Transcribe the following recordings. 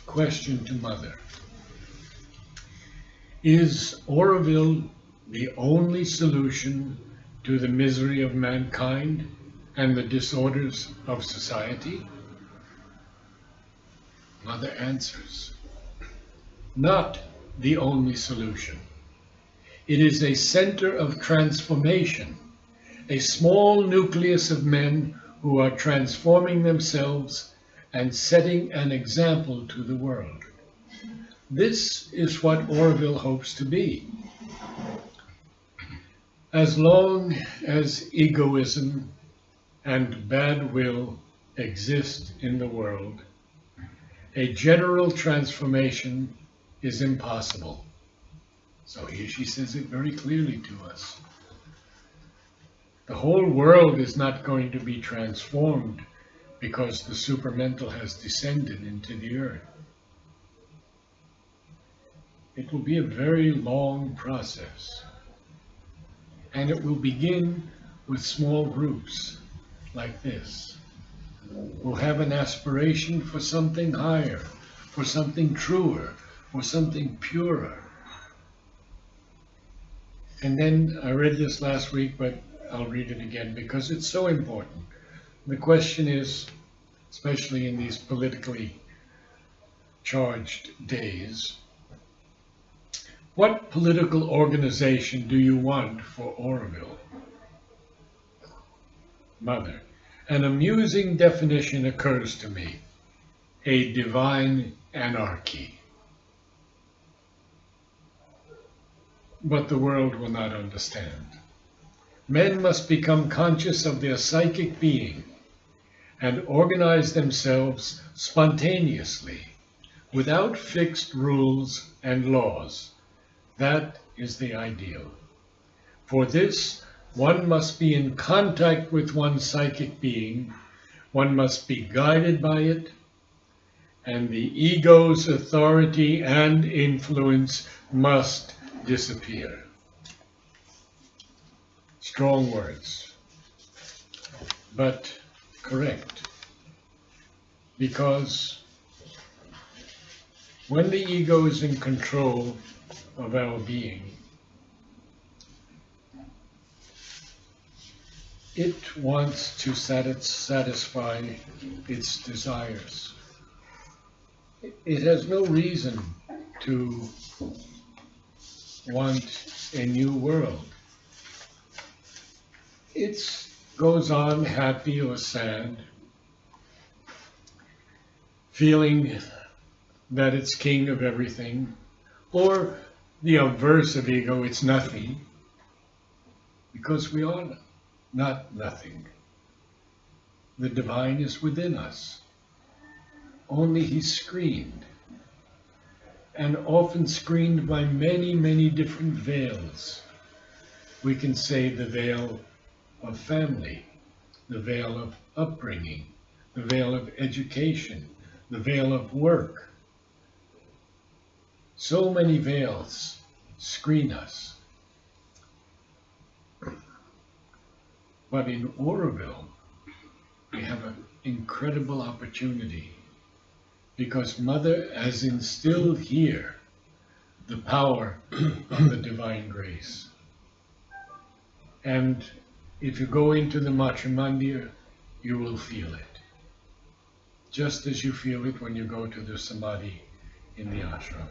Question to Mother. Is Aurobindo the only solution to the misery of mankind and the disorders of society? Mother answers, not the only solution. It is a center of transformation, a small nucleus of men who are transforming themselves and setting an example to the world. This is what Aurobindo hopes to be. As long as egoism and bad will exist in the world, a general transformation is impossible. So here she says it very clearly to us. The whole world is not going to be transformed because the supermental has descended into the earth. It will be a very long process. And it will begin with small groups like this, who have an aspiration for something higher, for something truer, for something purer. And then I read this last week, but I'll read it again because it's so important. The question is, especially in these politically charged days, what political organization do you want for Aurobindo? Mother, an amusing definition occurs to me: a divine anarchy. But the world will not understand. Men must become conscious of their psychic being and organize themselves spontaneously, without fixed rules and laws. That is the ideal. For this, one must be in contact with one's psychic being, one must be guided by it, and the ego's authority and influence must disappear. Strong words, but correct. Because when the ego is in control of our being, it wants to satisfy its desires. It has no reason to want a new world. It goes on happy or sad, feeling that it's king of everything, or the obverse of ego, it's nothing, because we are not nothing. The divine is within us, only he's screened, and often screened by many, many different veils. We can say the veil of family, the veil of upbringing, the veil of education, the veil of work. So many veils screen us. But in Aurobindo, we have an incredible opportunity, because Mother has instilled here the power of the divine grace. And if you go into the Matrimandir, you will feel it, just as you feel it when you go to the Samadhi in the ashram.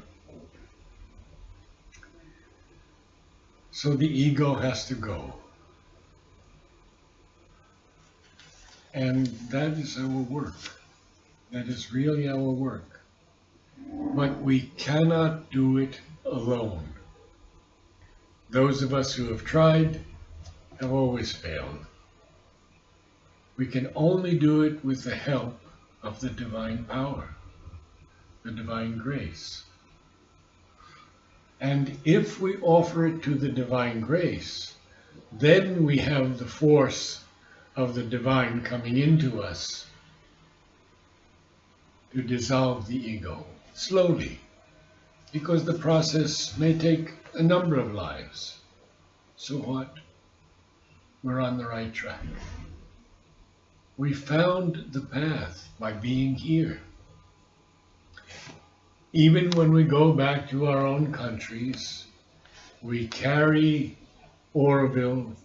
So the ego has to go. And that is our work. That is really our work. But we cannot do it alone. Those of us who have tried have always failed. We can only do it with the help of the divine power, the divine grace. And if we offer it to the divine grace, then we have the force of the divine coming into us to dissolve the ego, slowly, because the process may take a number of lives. So what? We're on the right track. We found the path by being here. Even when we go back to our own countries, we carry Aurobindo,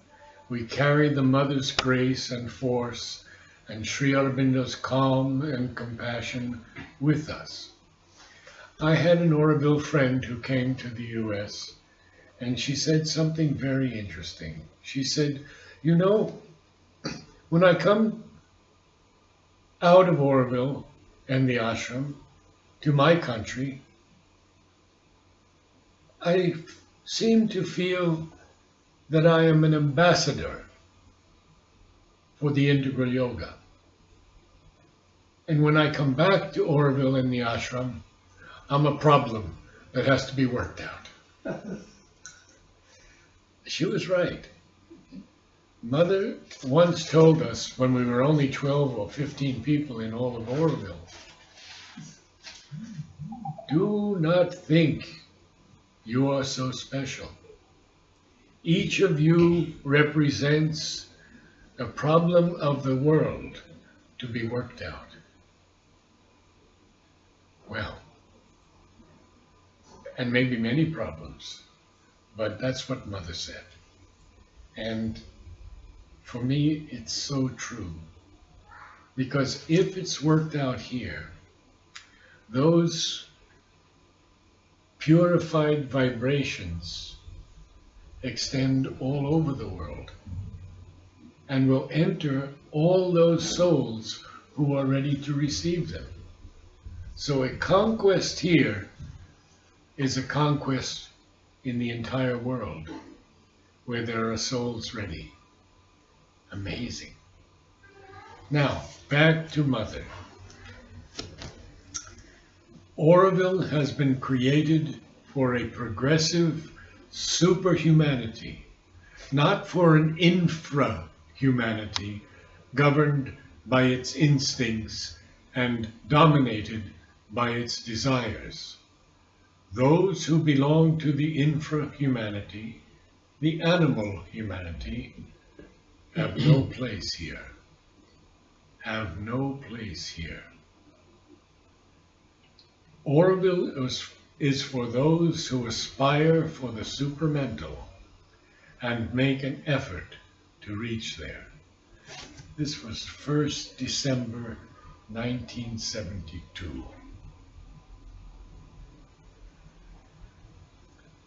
we carry the Mother's grace and force and Sri Aurobindo's calm and compassion with us. I had an Aurobindo friend who came to the US, and she said something very interesting. She said, you know, when I come out of Aurobindo and the ashram to my country, I seem to feel that I am an ambassador for the integral yoga. And when I come back to Aurobindo and the ashram, I'm a problem that has to be worked out. She was right. Mother once told us when we were only 12 or 15 people in all of Aurobindo, do not think you are so special. Each of you represents a problem of the world to be worked out. Well, and maybe many problems, but that's what Mother said. And for me, it's so true. Because if it's worked out here, those purified vibrations extend all over the world and will enter all those souls who are ready to receive them. So a conquest here is a conquest in the entire world where there are souls ready. Amazing. Now, back to Mother. Aurobindo has been created for a progressive superhumanity, not for an infrahumanity governed by its instincts and dominated by its desires. Those who belong to the infrahumanity, the animal humanity, have no place here. Have no place here. Aurobindo is for those who aspire for the supramental and make an effort to reach there. This was 1st December 1972.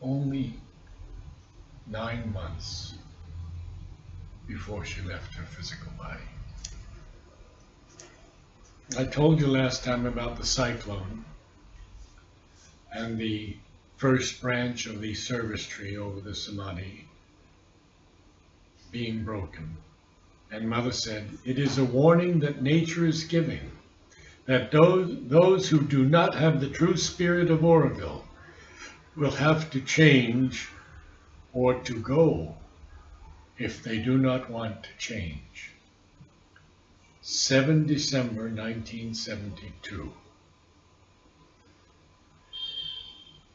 Only 9 months before she left her physical body. I told you last time about the cyclone and the first branch of the service tree over the samadhi being broken. And Mother said, it is a warning that nature is giving, that those who do not have the true spirit of Aurobindo will have to change or to go if they do not want to change. 7 December 1972.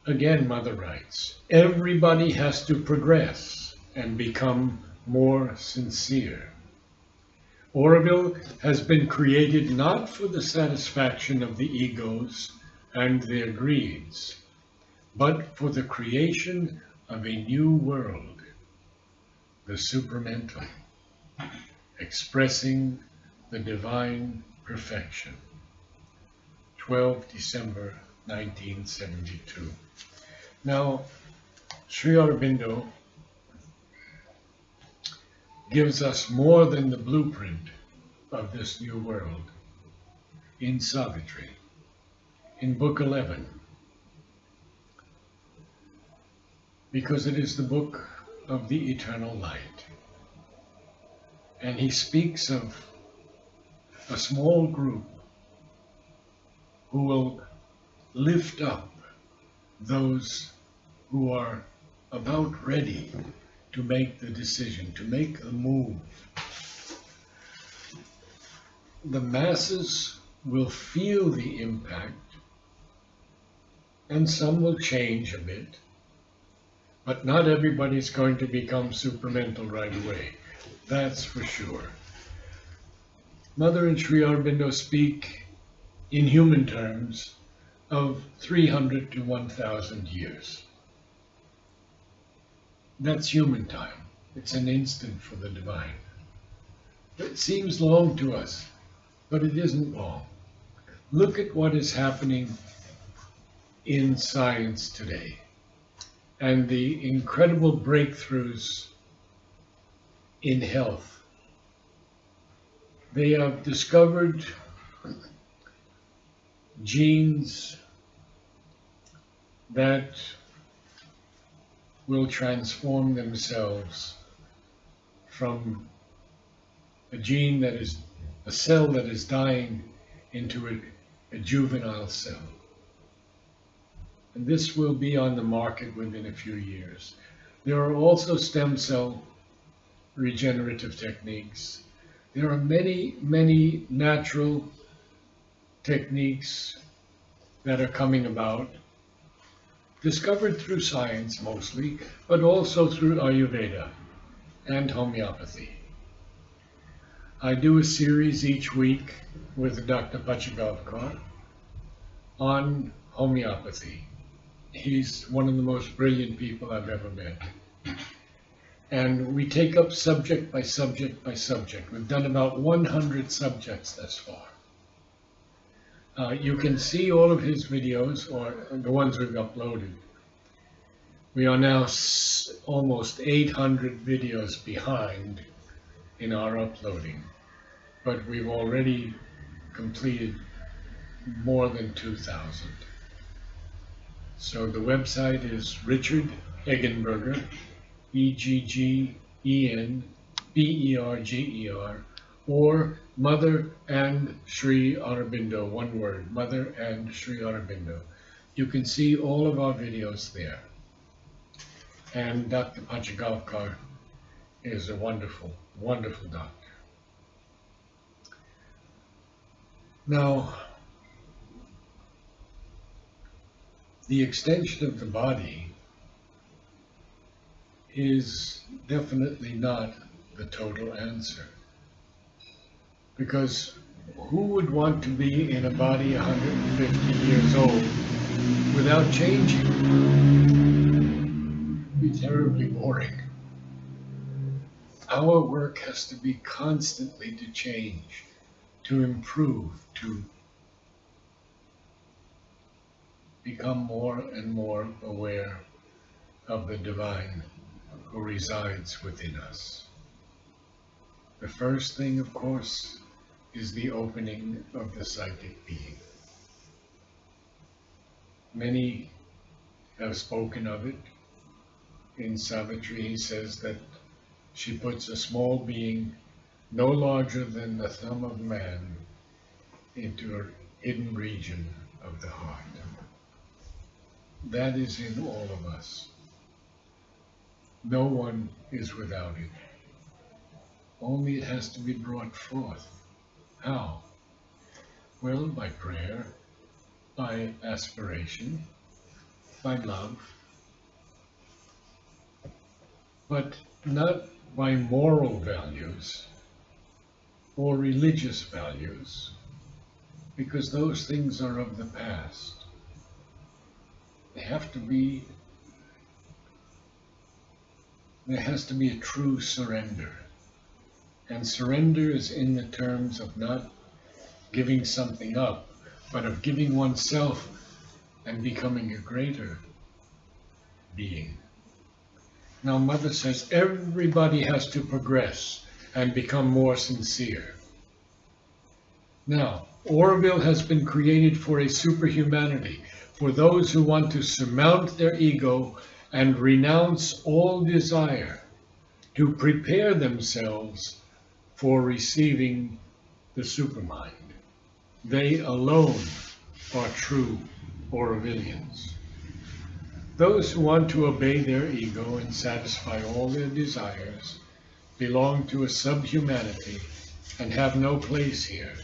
Again, Mother writes, everybody has to progress and become more sincere. Aurobindo has been created not for the satisfaction of the egos and their greeds, but for the creation of a new world, the supramental, expressing the divine perfection. 12 December 1972. Now, Sri Aurobindo gives us more than the blueprint of this new world in Savitri, in Book 11, because it is the book of the eternal light. And he speaks of a small group who will lift up those who are about ready to make the decision, to make the move. The masses will feel the impact, and some will change a bit, but not everybody's going to become supramental right away. That's for sure. Mother and Sri Aurobindo speak in human terms of 300 to 1,000 years. That's human time. It's an instant for the divine. It seems long to us, but it isn't long. Look at what is happening in science today and the incredible breakthroughs in health. They have discovered genes that will transform themselves from a gene that is a cell that is dying into a juvenile cell. And this will be on the market within a few years. There are also stem cell regenerative techniques. There are many, many natural techniques that are coming about, discovered through science mostly, but also through Ayurveda and homeopathy. I do a series each week with Dr. Pachagavkar on homeopathy. He's one of the most brilliant people I've ever met. And we take up subject by subject by subject. We've done about 100 subjects thus far. You can see all of his videos, or the ones we've uploaded. We are now almost 800 videos behind in our uploading, but we've already completed more than 2,000. So the website is Richard Eggenberger, Eggenberger, or Mother and Sri Aurobindo, one word, Mother and Sri Aurobindo. You can see all of our videos there. And Dr. Pachagavkar is a wonderful, wonderful doctor. Now, the extension of the body is definitely not the total answer. Because who would want to be in a body 150 years old without changing? It'd be terribly boring. Our work has to be constantly to change, to improve, to become more and more aware of the divine who resides within us. The first thing, of course, is the opening of the psychic being. Many have spoken of it. In Savitri, he says that she puts a small being no larger than the thumb of man into a hidden region of the heart. That is in all of us. No one is without it. Only it has to be brought forth. How? Well, by prayer, by aspiration, by love, but not by moral values or religious values, because those things are of the past. There has to be a true surrender. And surrender is in the terms of not giving something up, but of giving oneself and becoming a greater being. Now, Mother says everybody has to progress and become more sincere. Now, Aurobindo has been created for a superhumanity, for those who want to surmount their ego and renounce all desire, to prepare themselves for receiving the supermind. They alone are true Aurobillians. Those who want to obey their ego and satisfy all their desires belong to a subhumanity and have no place here.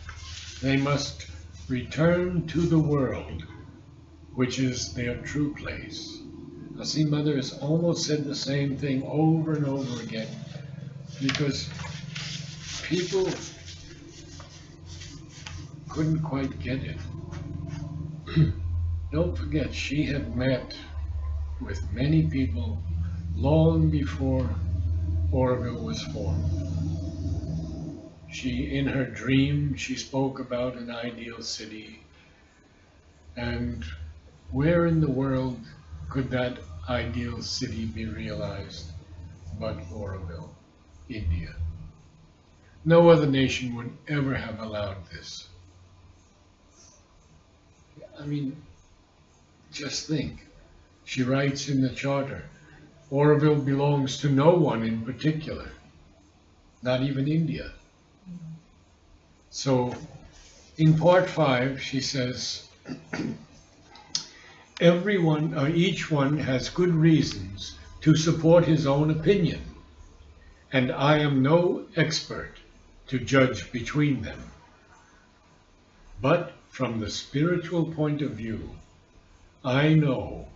They must return to the world, which is their true place. Now, see, Mother has almost said the same thing over and over again, because people couldn't quite get it. Don't forget, she had met with many people long before Aurobindo was formed. In her dream, she spoke about an ideal city, and where in the world could that ideal city be realized but Aurobindo, India? No other nation would ever have allowed this. I mean, just think. She writes in the charter, Aurobindo belongs to no one in particular, not even India. So in part 5, she says, each one has good reasons to support his own opinion, and I am no expert to judge between them. But from the spiritual point of view, I know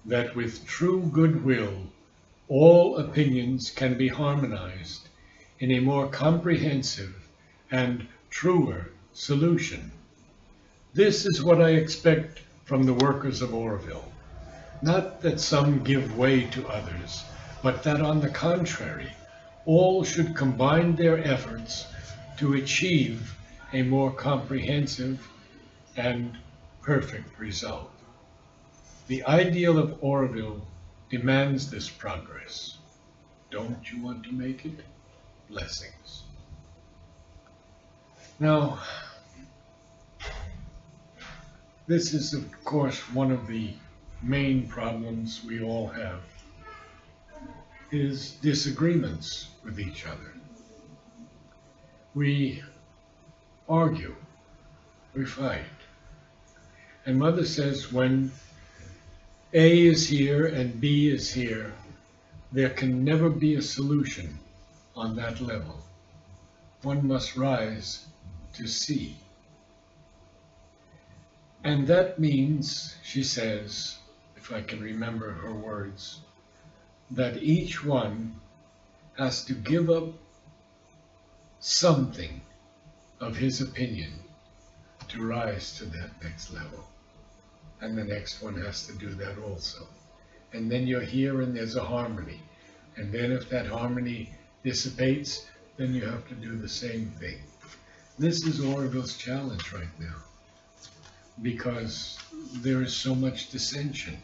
that with true goodwill, all opinions can be harmonized in a more comprehensive and truer solution. This is what I expect from the workers of Aurobindo. Not that some give way to others, but that on the contrary, all should combine their efforts to achieve a more comprehensive and perfect result. The ideal of Aurobindo demands this progress. Don't you want to make it? Blessings. Now, this is, of course, one of the main problems we all have, is disagreements with each other. We argue, we fight. And Mother says when A is here and B is here, there can never be a solution on that level. One must rise to C. And that means, she says, if I can remember her words, that each one has to give up something of his opinion to rise to that next level. And the next one has to do that also. And then you're here and there's a harmony. And then if that harmony dissipates, then you have to do the same thing. This is Aurobindo's challenge right now, because there is so much dissension.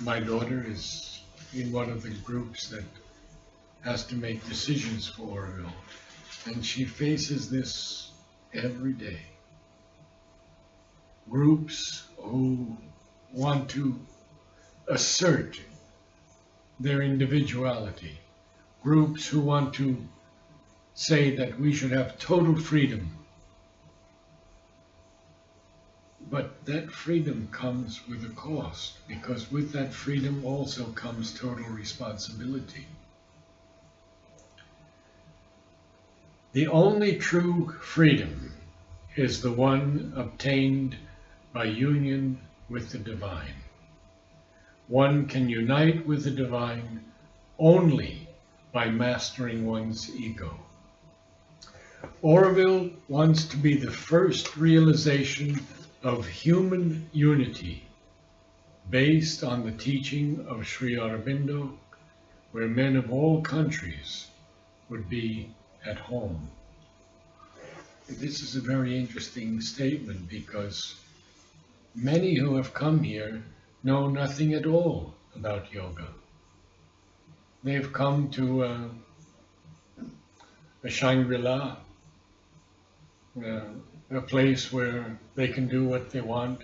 My daughter is in one of the groups that has to make decisions for Aurobindo, and she faces this every day. Groups who want to assert their individuality, groups who want to say that we should have total freedom. But that freedom comes with a cost, because with that freedom also comes total responsibility. The only true freedom is the one obtained by union with the divine. One can unite with the divine only by mastering one's ego. Aurobindo wants to be the first realization of human unity based on the teaching of Sri Aurobindo, where men of all countries would be at home. This is a very interesting statement, because many who have come here know nothing at all about yoga. They've come to a Shangri-La, a place where they can do what they want,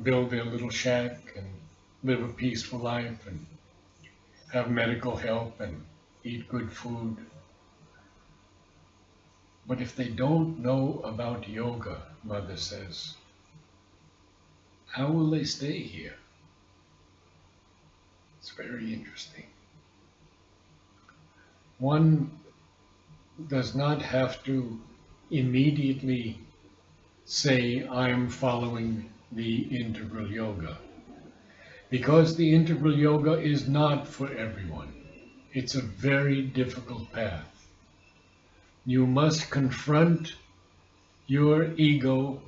build their little shack and live a peaceful life and have medical help and eat good food. But if they don't know about yoga, Mother says, how will they stay here? It's very interesting. One does not have to immediately say, I'm following the integral yoga, because the integral yoga is not for everyone. It's a very difficult path. You must confront your ego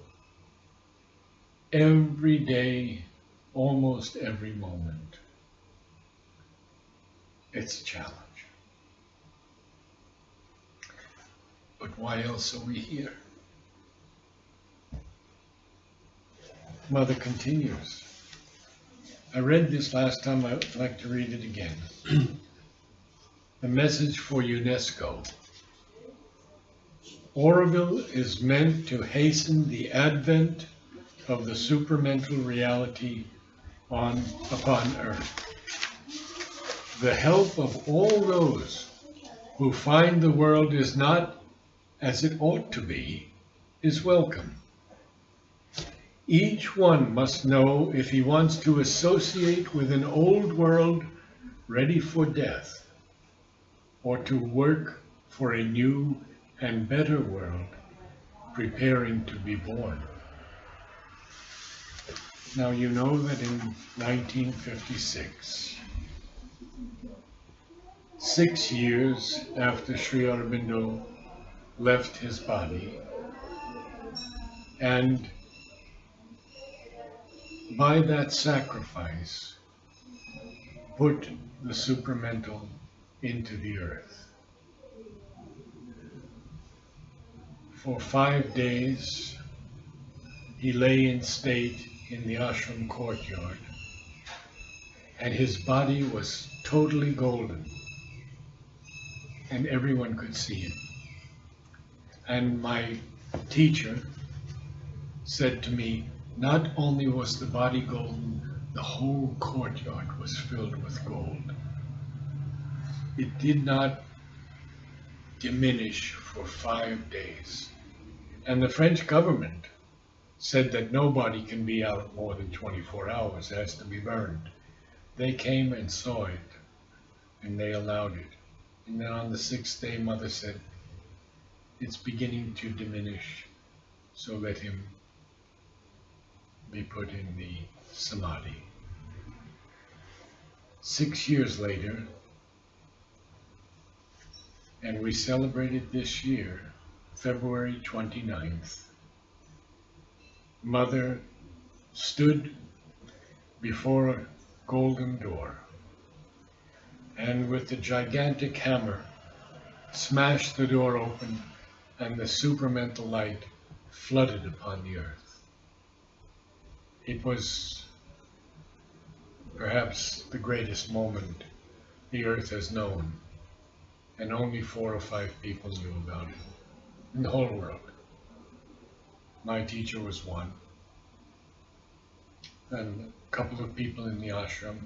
every day, almost every moment. It's a challenge. But why else are we here? Mother continues. I read this last time, I'd like to read it again. The message for UNESCO. Aurobindo is meant to hasten the advent of the supramental reality upon earth. The help of all those who find the world is not as it ought to be is welcome. Each one must know if he wants to associate with an old world ready for death, or to work for a new and better world preparing to be born. Now you know that in 1956, 6 years after Sri Aurobindo left his body, and by that sacrifice put the supramental into the earth. For 5 days he lay in state in the ashram courtyard, and his body was totally golden, and everyone could see it. And my teacher said to me, not only was the body golden, the whole courtyard was filled with gold. It did not diminish for 5 days. And the French government said that nobody can be out more than 24 hours, it has to be burned. They came and saw it, and they allowed it. And then on the 6th day, Mother said, it's beginning to diminish, so let him be put in the samadhi. 6 years later, and we celebrated this year, February 29th, Mother stood before a golden door, and with the gigantic hammer smashed the door open, and the supramental light flooded upon the earth. It was perhaps the greatest moment the earth has known, and only 4 or 5 people knew about it in the whole world. My teacher was one, and a couple of people in the ashram,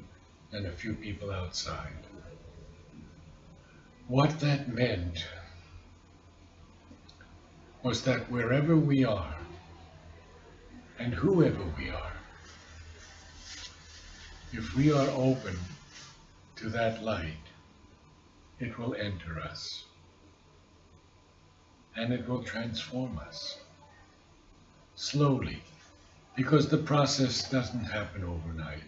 and a few people outside. What that meant was that wherever we are, and whoever we are, if we are open to that light, it will enter us, and it will transform us, slowly, because the process doesn't happen overnight.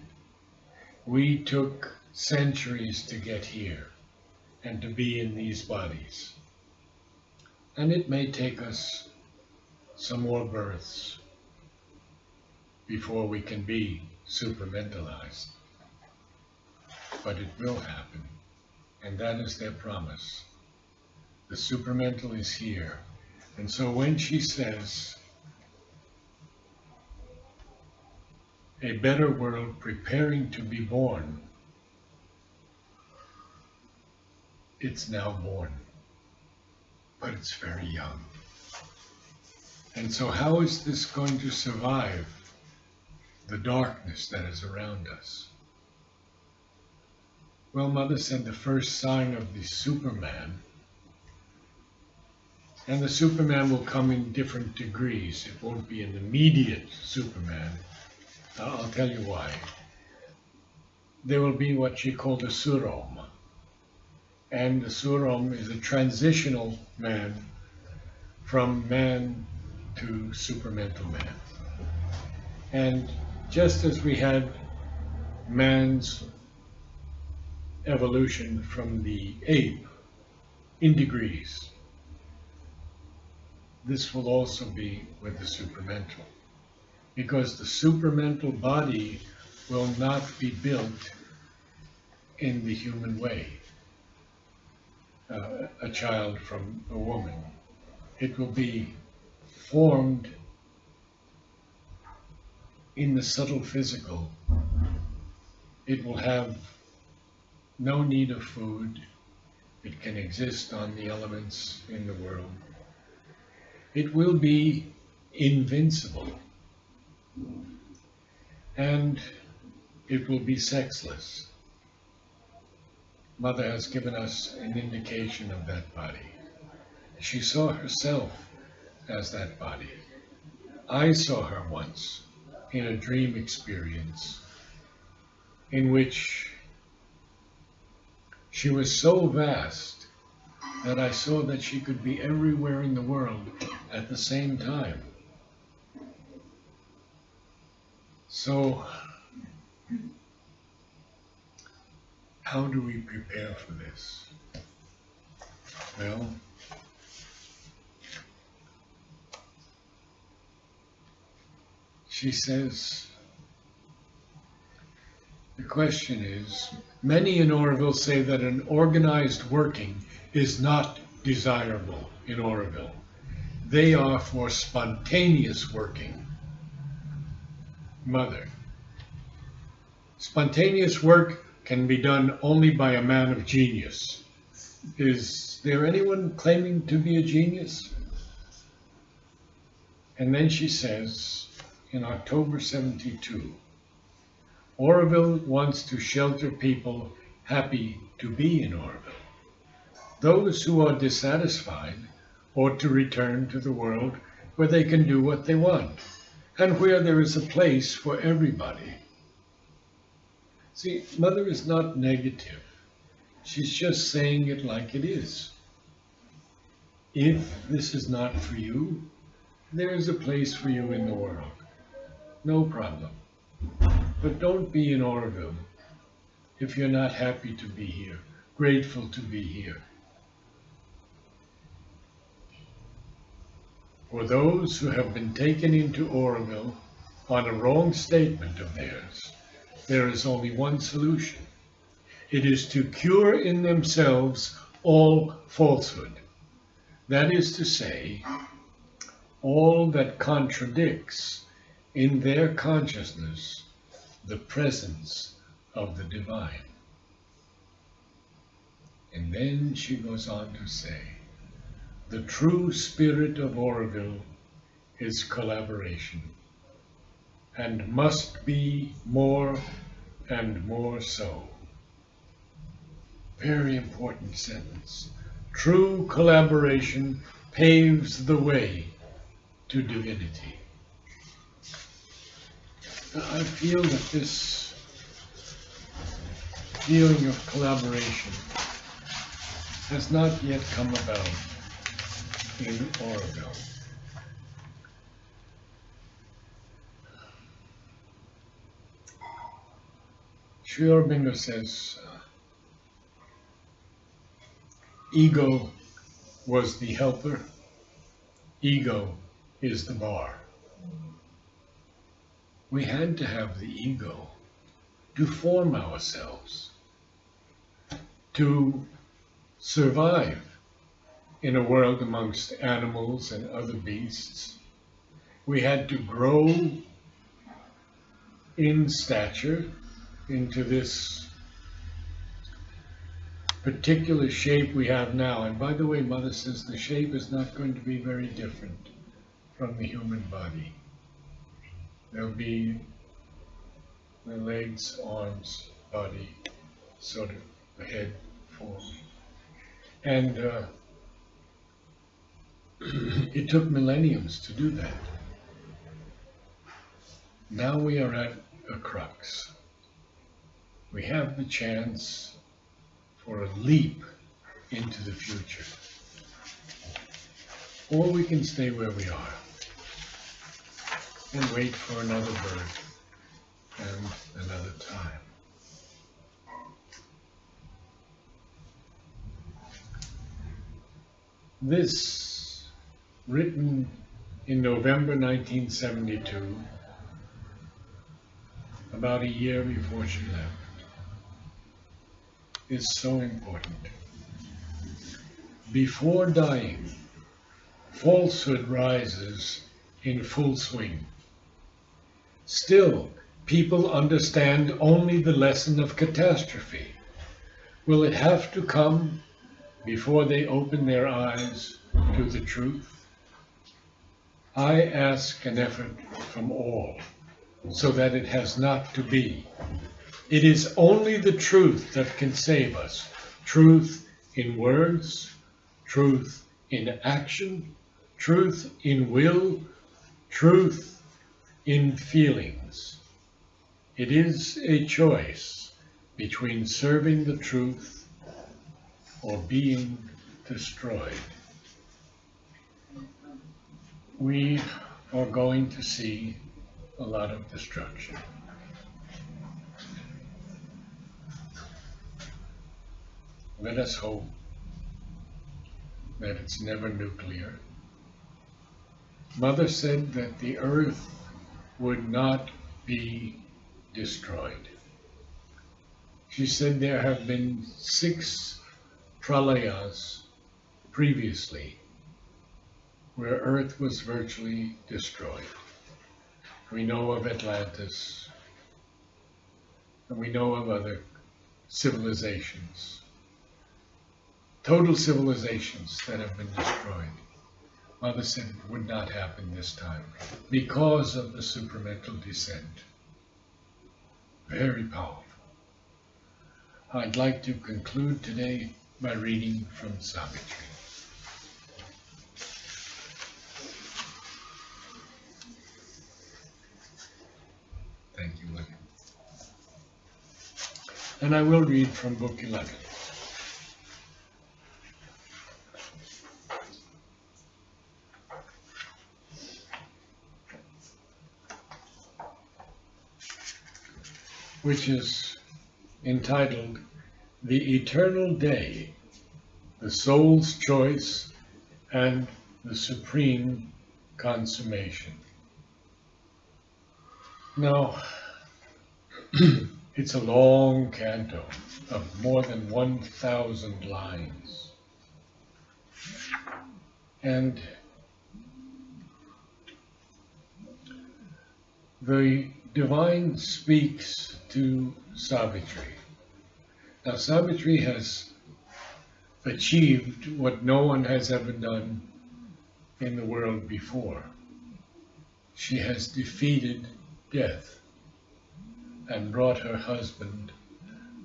We took centuries to get here, and to be in these bodies. And it may take us some more births before we can be supramentalized. But it will happen, and that is their promise. The supramental is here. And so when she says, a better world preparing to be born, it's now born, but it's very young. And so how is this going to survive the darkness that is around us? Well, Mother said the first sign of the Superman, and the Superman will come in different degrees. It won't be an immediate Superman. I'll tell you why. There will be what she called a Surom. And the Surom is a transitional man from man to supramental man. And just as we had man's evolution from the ape in degrees, this will also be with the supramental, because the supramental body will not be built in the human way, a child from a woman. It will be formed in the subtle physical. It will have no need of food. It can exist on the elements in the world. It will be invincible. And it will be sexless. Mother has given us an indication of that body. She saw herself as that body. I saw her once in a dream experience in which she was so vast that I saw that she could be everywhere in the world at the same time. So, how do we prepare for this? Well, she says, the question is, many in Aurobindo say that an organized working is not desirable in Aurobindo. They are for spontaneous working. Mother, spontaneous work can be done only by a man of genius. Is there anyone claiming to be a genius? And then she says, in October 72, Aurobindo wants to shelter people happy to be in Aurobindo. Those who are dissatisfied ought to return to the world where they can do what they want and where there is a place for everybody. See, Mother is not negative. She's just saying it like it is. If this is not for you, there is a place for you in the world. No problem. But don't be in Aurobindo if you're not happy to be here, grateful to be here. For those who have been taken into Aurobindo on a wrong statement of theirs, there is only one solution. It is to cure in themselves all falsehood. That is to say, all that contradicts in their consciousness the presence of the divine. And then she goes on to say, the true spirit of Aurobindo is collaboration, and must be more and more so. Very important sentence. True collaboration paves the way to divinity. I feel that this feeling of collaboration has not yet come about in Aurobindo. Sri Aurobindo says, ego was the helper, ego is the bar. We had to have the ego to form ourselves, to survive in a world amongst animals and other beasts. We had to grow in stature into this particular shape we have now. And by the way, Mother says the shape is not going to be very different from the human body. There'll be the legs, arms, body, sort of the head form. And it took millenniums to do that. Now we are at a crux. We have the chance for a leap into the future. Or we can stay where we are and wait for another birth and another time. This written in November 1972, about a year before she left, is so important. Before dying, falsehood rises in full swing. Still, people understand only the lesson of catastrophe. Will it have to come before they open their eyes to the truth? I ask an effort from all, so that it has not to be. It is only the truth that can save us. Truth in words, truth in action, truth in will, truth in feelings. It is a choice between serving the truth or being destroyed. We are going to see a lot of destruction. Let us hope that it's never nuclear. Mother said that the earth would not be destroyed. She said there have been 6 pralayas previously where earth was virtually destroyed. We know of Atlantis, and we know of other civilizations, total civilizations that have been destroyed. Mother said it would not happen this time because of the supramental descent. Very powerful. I'd like to conclude today by reading from Savitri. Thank you, William. And I will read from Book 11. Which is entitled The Eternal Day, the Soul's Choice, and the Supreme Consummation. Now, it's a long canto of more than 1,000 lines. And the divine speaks to Savitri. Now, Savitri has achieved what no one has ever done in the world before. She has defeated death and brought her husband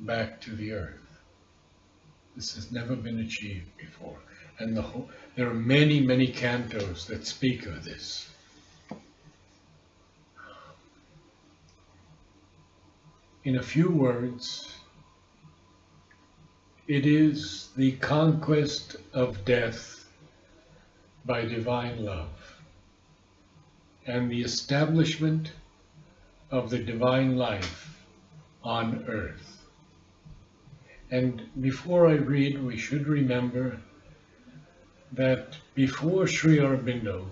back to the earth. This has never been achieved before. And there are many, many cantos that speak of this. In a few words, it is the conquest of death by divine love and the establishment of the divine life on earth. And before I read, we should remember that before Sri Aurobindo,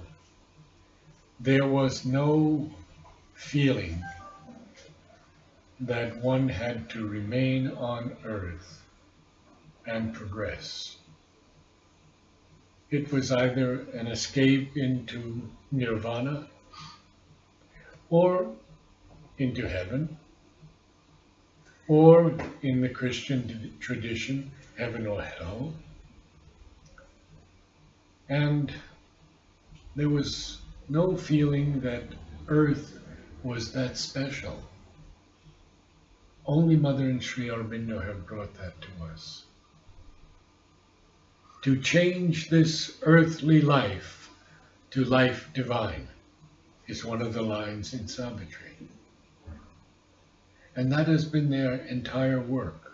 there was no feeling that one had to remain on earth and progress. It was either an escape into nirvana or into heaven, or in the Christian tradition, heaven or hell. And there was no feeling that earth was that special. Only Mother and Sri Aurobindo have brought that to us. To change this earthly life to life divine is one of the lines in Savitri. And that has been their entire work.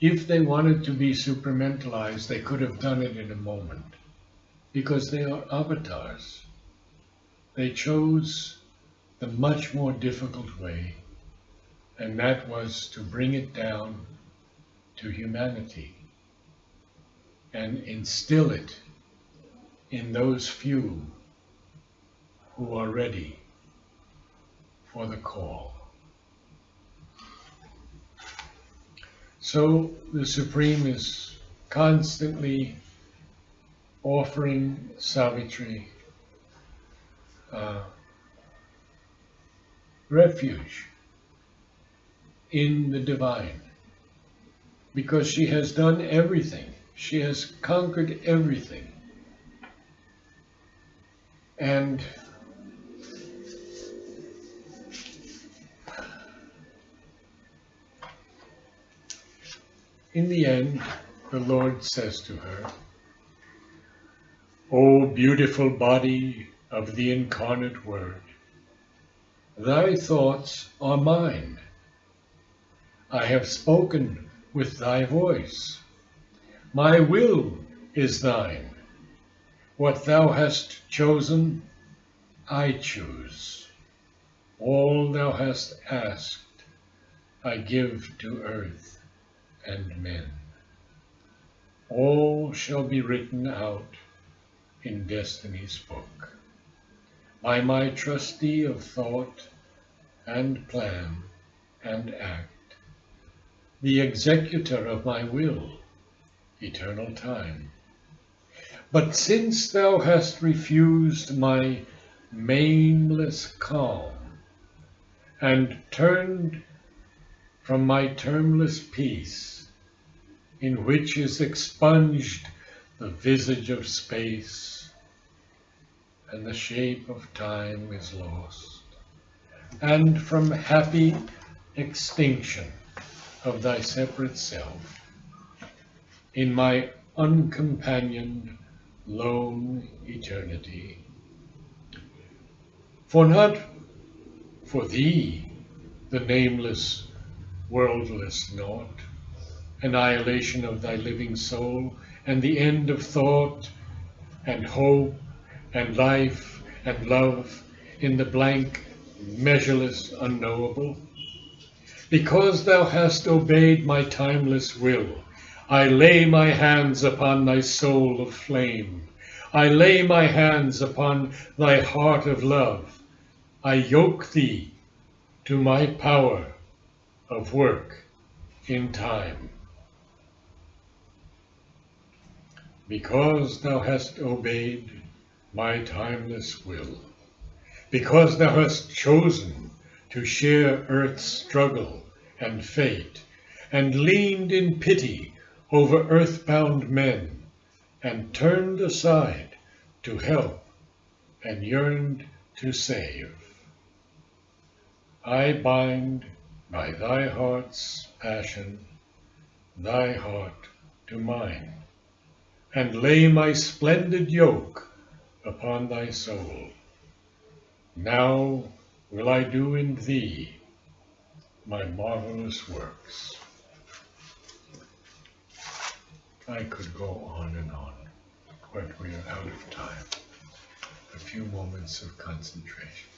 If they wanted to be supramentalized, they could have done it in a moment, because they are avatars. They chose the much more difficult way, and that was to bring it down to humanity and instill it in those few who are ready for the call. So the Supreme is constantly offering Savitri refuge in the divine, because she has done everything. She has conquered everything. And in the end, the Lord says to her, "O beautiful body of the incarnate Word, thy thoughts are mine. I have spoken with thy voice. My will is thine. What thou hast chosen, I choose. All thou hast asked, I give to earth and men. All shall be written out in destiny's book. By my trustee of thought and plan and act, the executor of my will, eternal time. But since thou hast refused my maimless calm, and turned from my termless peace, in which is expunged the visage of space, and the shape of time is lost, and from happy extinction of thy separate self, in my uncompanioned lone eternity. For not for thee, the nameless, worldless naught, annihilation of thy living soul, and the end of thought, and hope, and life, and love, in the blank, measureless, unknowable. Because thou hast obeyed my timeless will, I lay my hands upon thy soul of flame. I lay my hands upon thy heart of love. I yoke thee to my power of work in time. Because thou hast obeyed my timeless will, because thou hast chosen to share earth's struggle and fate, and leaned in pity over earthbound men, and turned aside to help and yearned to save, I bind by thy heart's passion thy heart to mine, and lay my splendid yoke upon thy soul. Now will I do in thee my marvelous works." I could go on and on, but we are out of time. A few moments of concentration.